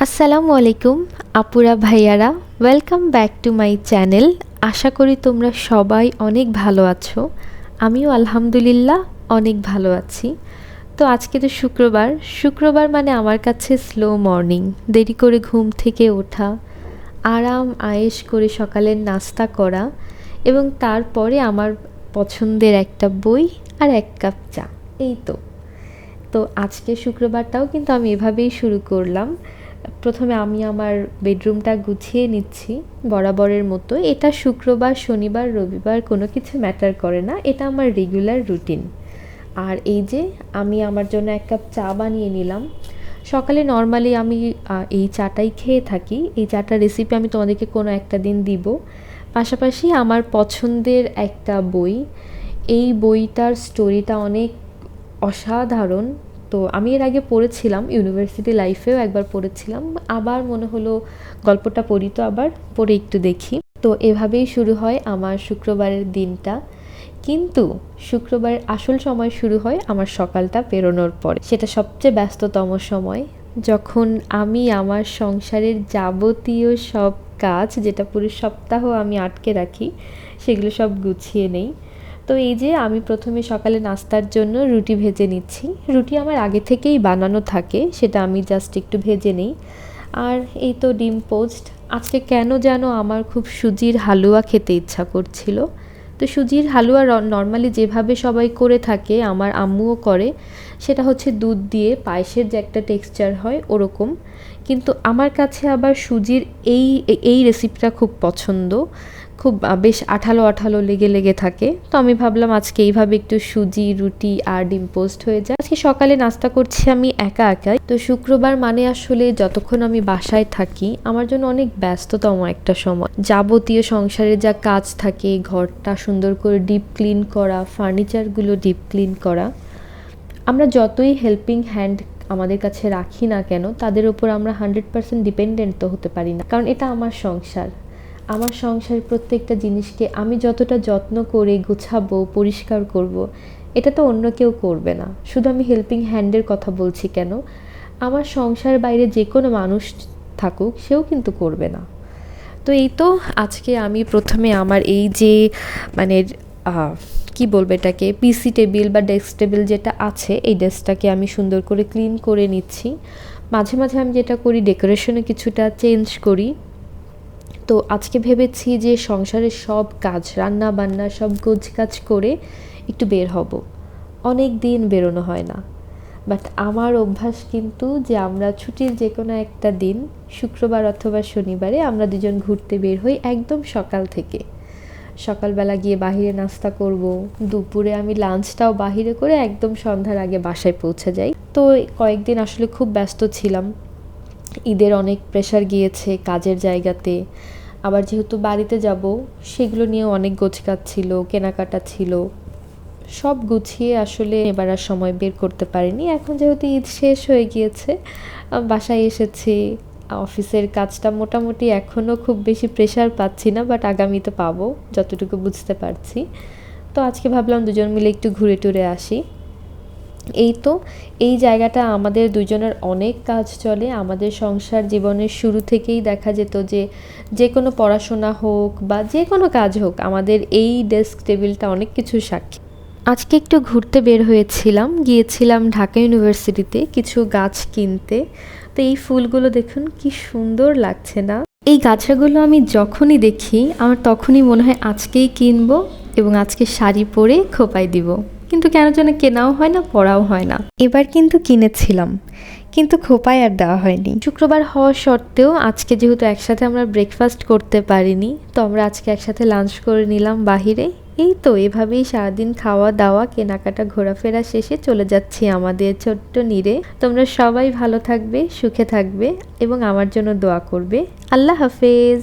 আসসালামু আলাইকুম আপুরা ভাইয়ারা, welcome back to my channel. আশা করি তোমরা সবাই অনেক ভালো আছো। আমিও আলহামদুলিল্লাহ অনেক ভালো আছি। তো আজকে তো শুক্রবার। শুক্রবার মানে আমার কাছে স্লো মর্নিং, দেরি করে ঘুম থেকে ওঠা, আরাম আয়েশ করে সকালের নাস্তা করা এবং তারপরে আমার পছন্দের একটা বই আর এক কাপ চা। এই তো। তো আজকে শুক্রবারটাও কিন্তু আমি এভাবেই শুরু করলাম। প্রথমে আমি আমার বেডরুমটা গুছিয়ে নিচ্ছি বরাবরের মতো। এটা শুক্রবার, শনিবার, রবিবার কোনো কিছু ম্যাটার করে না, এটা আমার রেগুলার রুটিন। আর এই যে আমি আমার জন্য এক কাপ চা বানিয়ে নিলাম। সকালে নর্মালি আমি এই চাটাই খেয়ে থাকি। এই চাটার রেসিপি আমি তোমাদেরকে কোনো একটা দিন দিব। পাশাপাশি আমার পছন্দের একটা বই, এই বইটার স্টোরিটা অনেক অসাধারণ। তো আমি এর আগে পড়েছিলাম, ইউনিভার্সিটি লাইফেও একবার পড়েছিলাম, আবার মনে হলো গল্পটা পড়ি, তো আবার পড়ে একটু দেখি। তো এভাবেই শুরু হয় আমার শুক্রবারের দিনটা। কিন্তু শুক্রবারের আসল সময় শুরু হয় আমার সকালটা পেরোনোর পরে। সেটা সবচেয়ে ব্যস্ততম সময়, যখন আমি আমার সংসারের যাবতীয় সব কাজ, যেটা পুরো সপ্তাহ আমি আটকে রাখি, সেগুলো সব গুছিয়ে নেই। তো এই যে আমি প্রথমে সকালে নাস্তার জন্য রুটি ভেজে নিচ্ছি। রুটি আমার আগে থেকেই বানানো থাকে, সেটা আমি জাস্ট একটু ভেজে নিই। আর এই তো ডিম পোস্ট। আজকে কেন যেন আমার খুব সুজির হালুয়া খেতে ইচ্ছা করছিল। তো সুজির হালুয়া নর্মালি যেভাবে সবাই করে থাকে, আমার আম্মুও করে, সেটা হচ্ছে দুধ দিয়ে পায়েসের যে একটা টেক্সচার হয় ওরকম। কিন্তু আমার কাছে আবার সুজির এই এই রেসিপিটা খুব পছন্দ, খুব বেশ আঠালো আঠালো লেগে লেগে থাকে। তো আমি ভাবলাম আজকে এইভাবে একটু সুজি, রুটি আর ডিম পোস্ট হয়ে যায়। আজকে সকালে নাস্তা করছি আমি একা একাই। তো শুক্রবার মানে আসলে যতক্ষণ আমি বাসায় থাকি আমার জন্য অনেক ব্যস্ততম একটা সময়। যাবতীয় সংসারে যা কাজ থাকে, ঘরটা সুন্দর করে ডিপ ক্লিন করা, ফার্নিচারগুলো ডিপ ক্লিন করা। আমরা যতই হেল্পিং হ্যান্ড আমাদের কাছে রাখি না কেন, তাদের উপর আমরা 100% ডিপেন্ডেন্ট তো হতে পারি না, কারণ এটা আমার সংসার। আমার সংসারের প্রত্যেকটা জিনিসকে আমি যতটা যত্ন করে গুছাবো, পরিষ্কার করব, এটা তো অন্য কেউ করবে না। শুধু আমি হেল্পিং হ্যান্ডের কথা বলছি কেন, আমার সংসারের বাইরে যে কোনো মানুষ থাকুক, সেও কিন্তু করবে না। তো এই তো আজকে আমি প্রথমে আমার এই যে মানে কি বলবো এটাকে, পিসি টেবিল বা ডেস্ক টেবিল যেটা আছে, এই ডেস্কটাকে আমি সুন্দর করে ক্লিন করে নিচ্ছি। মাঝে মাঝে আমি যেটা করি, ডেকোরেশনে কিছুটা চেঞ্জ করি। তো আজকে ভেবেছি যে সংসারের সব কাজ, রান্না বান্না সব গোছগাছ করে একটু বের হব। অনেক দিন বেরোনো হয় না। বাট আমার অভ্যাস কিন্তু যে আমরা ছুটির যে কোনো একটা দিন, শুক্রবার অথবা শনিবারে, আমরা দুজন ঘুরতে বের হই একদম সকাল থেকে। সকালবেলা গিয়ে বাহিরে নাস্তা করব, দুপুরে আমি লাঞ্চটাও বাহিরে করে একদম সন্ধ্যার আগে বাসায় পৌঁছে যাই। তো কয়েকদিন আসলে খুব ব্যস্ত ছিলাম, ঈদের অনেক প্রেশার গিয়েছে কাজের জায়গাতে। আবার যেহেতু বাড়িতে যাব, সেগুলো নিয়েও অনেক গোছগাছ ছিল, কেনাকাটা ছিল, সব গুছিয়ে আসলে এবার আর সময় বের করতে পারিনি। এখন যেহেতু ঈদ শেষ হয়ে গিয়েছে, বাসায় এসেছি, অফিসের কাজটা মোটামুটি এখনও খুব বেশি প্রেশার পাচ্ছি না, বাট আগামীতে পাবো যতটুকু বুঝতে পারছি। তো আজকে ভাবলাম দুজন মিলে একটু ঘুরে টুরে আসি। এই তো, এই জায়গাটা আমাদের দুজনের অনেক কাজ চলে। আমাদের সংসার জীবনের শুরু থেকেই দেখা যেত যে যে কোনো পড়াশোনা হোক বা যে কোনো কাজ হোক, আমাদের এই ডেস্ক টেবিলটা অনেক কিছু সাক্ষী। আজকে একটু ঘুরতে বের হয়েছিলাম, গিয়েছিলাম ঢাকা ইউনিভার্সিটিতে কিছু গাছ কিনতে। তো এই ফুলগুলো দেখুন কি সুন্দর লাগছে না। এই গাছগুলো আমি যখনই দেখি আমার তখনই মনে হয় আজকেই কিনবো এবং আজকে শাড়ি পরে খোপায় দিব। কিন্তু কেন যেন কেনাও হয় না, পড়াও হয় না। এবার কিন্তু কিনেছিলাম, কিন্তু খোপায় আর দেওয়া হয়নি। শুক্রবার হওয়া সত্ত্বেও আজকে যেহেতু একসাথে আমরা ব্রেকফাস্ট করতে পারিনি, তো আমরা আজকে একসাথে লাঞ্চ করে নিলাম বাহিরে। এই তো এভাবেই সারাদিন খাওয়া দাওয়া, কেনাকাটা, ঘোরাফেরা শেষে চলে যাচ্ছি আমাদের ছোট্ট নীড়ে। তোমরা সবাই ভালো থাকবে, সুখে থাকবে এবং আমার জন্য দোয়া করবে। আল্লাহ হাফেজ।